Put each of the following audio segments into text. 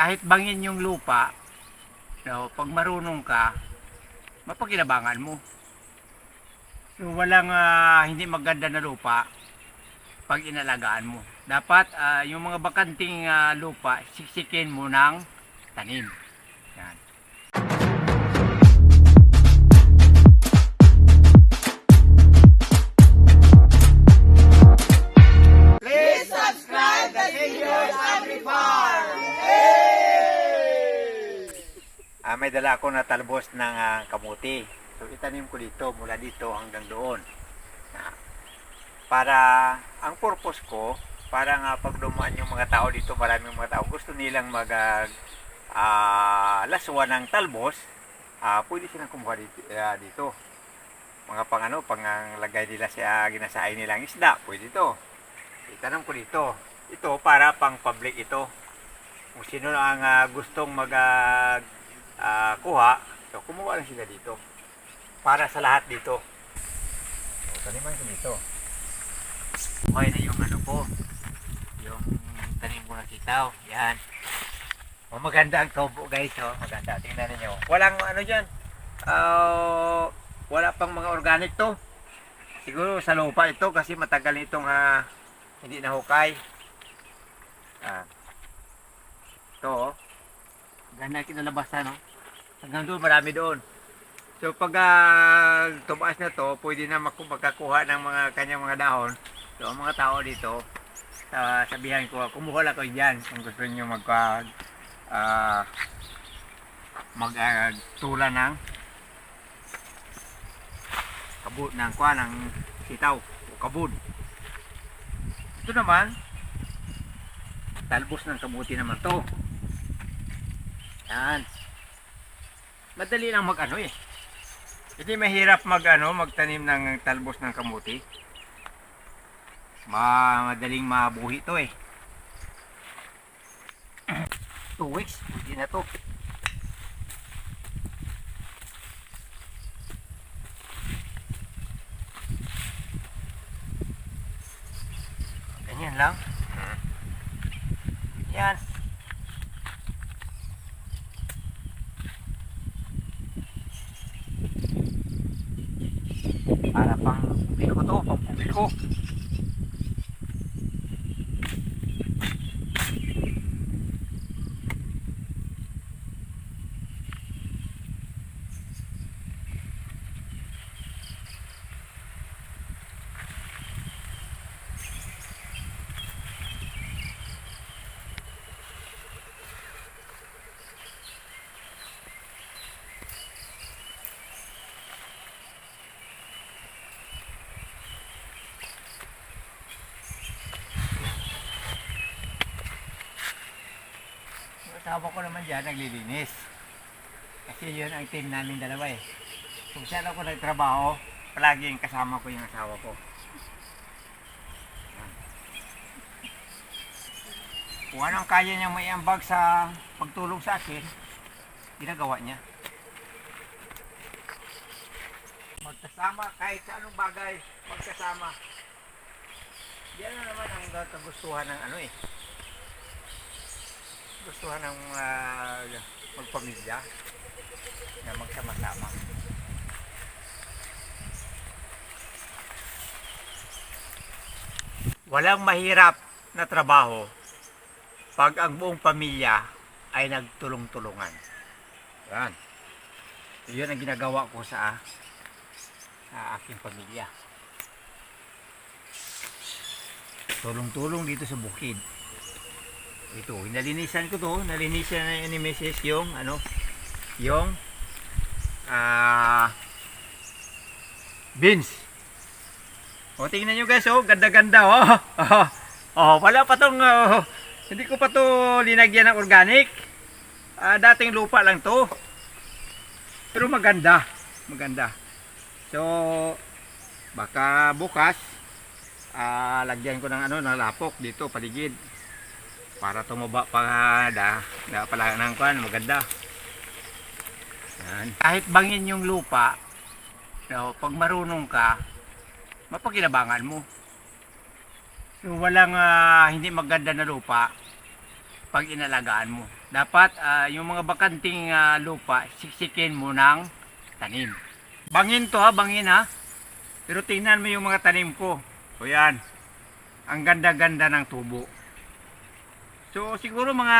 kahit bangin yung lupa, no, pag marunong ka, mapakinabangan mo. So walang hindi maganda na lupa pag inalagaan mo. Dapat yung mga bakanting lupa, siksikin mo ng tanim. Yan. Please subscribe the Seniors Agri Farm! May dala ako na talbos ng kamuti. So itanim ko dito, mula dito hanggang doon. Para, ang purpose ko, para nga pag dumaan yung mga tao dito, maraming mga tao, gusto nilang laswa ng talbos, pwede silang kumuha dito. Mga panglagay nila sa ginasain nilang isda, pwede ito. Itanong ko dito. Ito para pang public ito. Kung sino ang gustong kuha, so kumuha lang sila dito. Para sa lahat dito. So, taniman ko dito. Okay na yung ko. Yung tanim ko na sitaw. Yan. Maganda ang tubo guys. Maganda. Tingnan niyo. Walang dyan. Wala pang mga organic to. Siguro sa lupa ito kasi matagal itong hindi nahukay. Ito ganda kinalabasan, no? Hanggang doon, marami doon. So pag tumaas na to, pwede na magkakuha ng kanyang mga dahon. So ang mga tao dito, sabihan ko, kumuha lang kayo dyan kung gusto nyo magtula ng kabud ng sitaw o kabud. Ito naman, talbos ng kamuti naman to. Yan. Madali lang Hindi mahirap magtanim ng talbos ng kamuti. Madaling mabuhi to 2 weeks, hindi na to. Ganyan lang. Yan. Para pang publiko to, pang publiko. Asawa ko naman dyan naglilinis. Kasi yun ang team namin dalawa Kung saan ako nagtrabaho, palaging kasama ko yung asawa ko. Kung anong kaya niyang maiambag sa pagtulong sa akin, ginagawa niya. Magkasama kahit sa anong bagay, magkasama. Yan na naman ang kagustuhan ng gustuhan ng magpamilya na magsama-sama. Walang mahirap na trabaho pag ang buong pamilya ay nagtulong-tulungan. Yan. Yun ang ginagawa ko sa aking pamilya. Tulong-tulong dito sa bukid. Ito, nalinisan ko to. Nalinisan na ni Mrs. yung beans. O, tingnan nyo guys, ganda-ganda, wala pa tong, hindi ko pa to linagyan ng organic. Dating lupa lang to. Pero maganda. So, baka bukas, lagyan ko ng ng lapok dito, paligid. Para tumaba pa pala ng maganda. Yan. Kahit bangin yung lupa, no, pag marunong ka, mapakinabangan mo. So walang hindi maganda na lupa pag inalagaan mo. dapat yung mga bakanting lupa, siksikin mo ng tanim. Bangin to ha, bangin ha. Pero tingnan mo yung mga tanim ko. O yan, ang ganda-ganda ng tubo. So siguro mga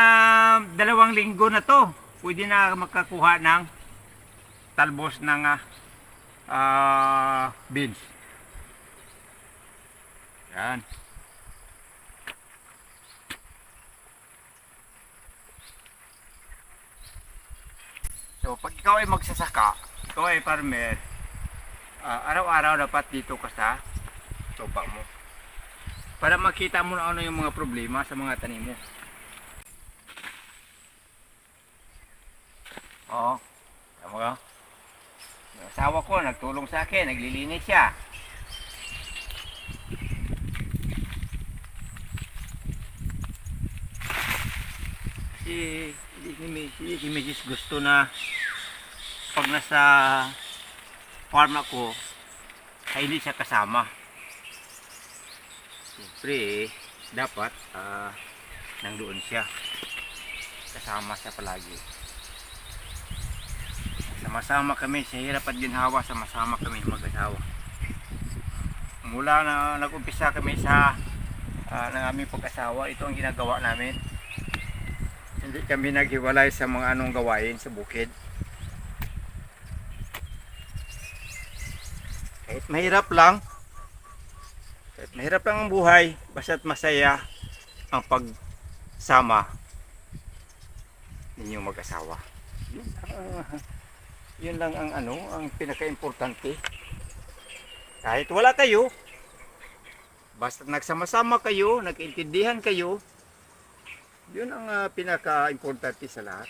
2 linggo na to, pwede na makakuha ng talbos ng beans. Yan. So pag ikaw ay magsasaka, ikaw ay farmer, araw-araw dapat dito ka sa lupa mo. Para makita mo na ano yung mga problema sa mga tanim mo. Oo. Tama ka? Yung asawa ko nagtulong sa akin, naglilinis siya. Kasi si Mrs. gusto na pag nasa farm ako ay hindi siya kasama. Siyempre dapat nandoon siya, kasama siya palagi. Sama-sama kami sa hirap at ginhawa, sama-sama kami mag-asawa. Mula na nag-umpisa kami sa ng aming pag-asawa, ito ang ginagawa namin. Hindi kami naghiwalay sa mga anong gawain sa bukid. Kahit mahirap lang ang buhay, basta't masaya ang pagsama ninyong mag-asawa. Yun lang ang ang pinaka-importante. Kahit wala kayo, basta nagsama-sama kayo, nagkaintindihan kayo, yun ang pinaka-importante sa lahat.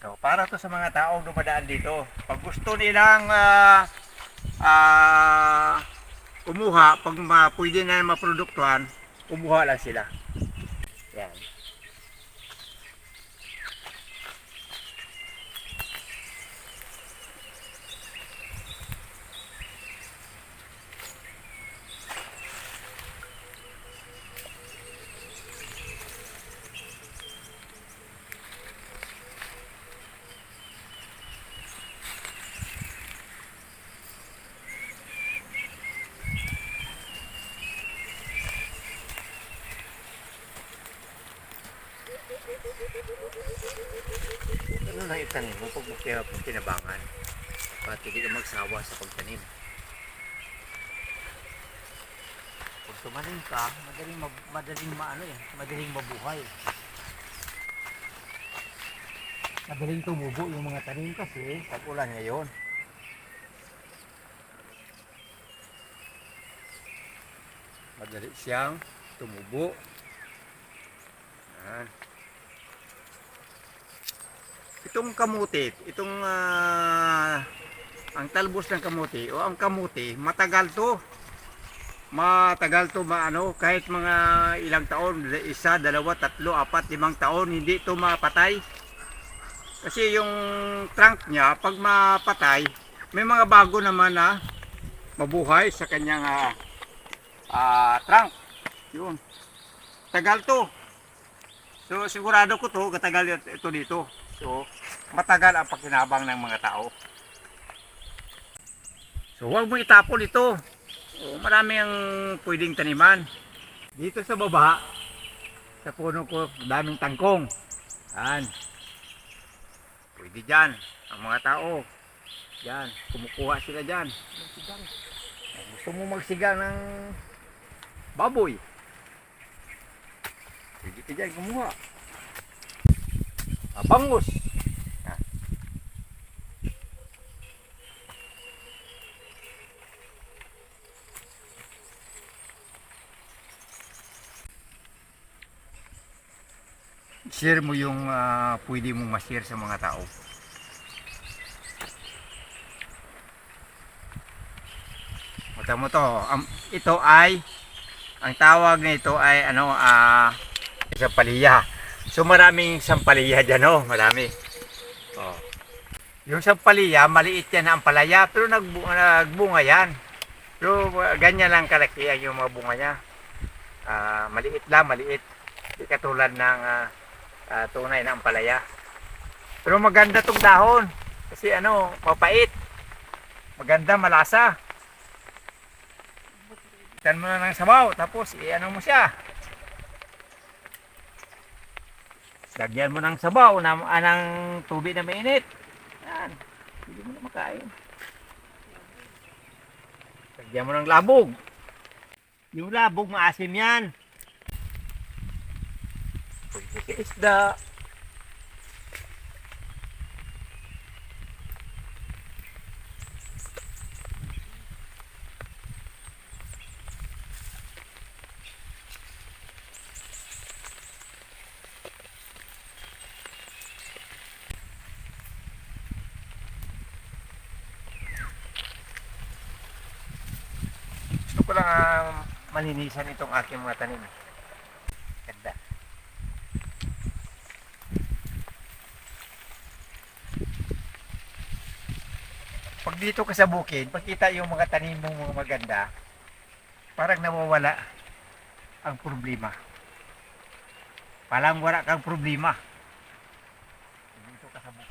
So, para to sa mga taong dumadaan dito. Pag gusto nilang kumuha, pag pwede na maproduktuhan, kumuha lang sila. Yan. Ano lang itanim mo pag kinabangan? Dapat hindi ka magsawa sa pagtanim. Pag tumanim ka, madaling mabuhay. Madaling tumubo yung mga tanim kasi pag ulan ngayon. Madali siyang tumubo. Yan. Itong kamuti, ang talbos ng kamuti o ang kamuti, matagal to kahit mga ilang taon, 1, 2, 3, 4, 5 taon, hindi to mapatay. Kasi yung trunk niya, pag mapatay, may mga bago naman na mabuhay sa kanyang trunk. Yun. Tagal to. So sigurado ko to, katagal ito dito. So matagal ang pakinabang ng mga tao. So huwag mo itapon ito. Marami ang pwedeng taniman. Dito sa baba, sa puno ko, daming tangkong. Yan. Pwede dyan. Ang mga tao, yan, kumukuha sila dyan. Gusto mo magsiga ng baboy, pwede ka dyan kumuha. Bangus. Yan. Share mo yung pwede mong ma-share sa mga tao. Mata mo to, ito ay, ang tawag nito ay sampalaya. So maraming sampalaya dyan, marami. Oh. Yung sa palaya, maliit yan ang palaya, pero nagbunga yan. Pero ganyan lang kalaki yung mga bunga niya. Maliit lang, maliit. Hindi katulad ng tunay na ampalaya. Pero maganda tong dahon. Kasi mapait. Maganda, malasa. Itan mo na ng sabaw, tapos mo siya. Lagyan mo ng sabaw, ng tubig na mainit. Yan. Hindi mo na makain. Lagyan mo ng labog. Yung labog, maasim yan. Pwede ka isda. Gusto ko lang malinisan itong aking mga tanim. Ganda. Pag dito ka sa bukid, pagkita yung mga tanim mong mga maganda, parang nawawala ang problema. Parang wala kang problema. Dito ka sa bukid.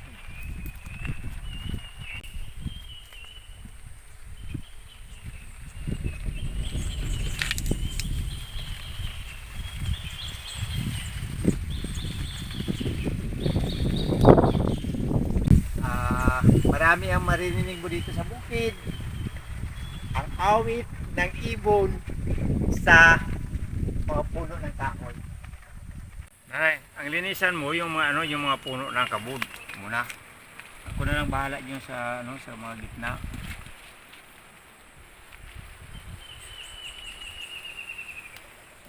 Marami ang maririnig mo dito sa bukid. Ang awit ng ibon sa mga puno ng kahoy. Nanay, ang linisan mo yung yung mga puno ng kabud muna. Ako na lang bahala diyan sa mga gitna.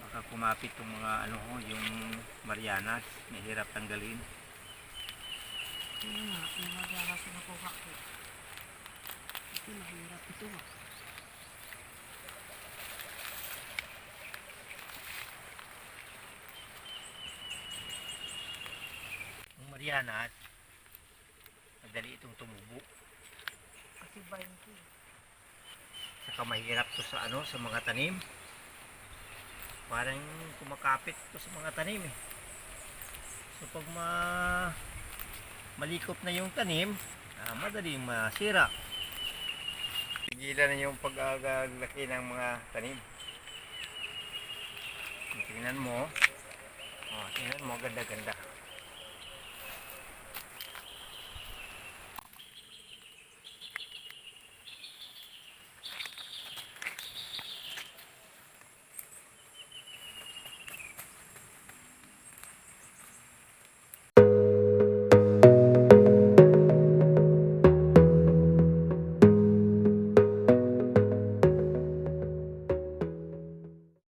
Baka kumapit yung mga yung Marianas, mahirap tanggalin. Yung magawa sa nakuha ko. Ito mahirap ito. Yung Marianas, madali itong tumubo. Kasi 20. Saka mahirap to sa mga tanim. Parang kumakapit to sa mga tanim eh. So pag malikop na yung tanim, madaling masira. Tigilan na yung paglaki ng mga tanim. Tingnan mo, ganda-ganda.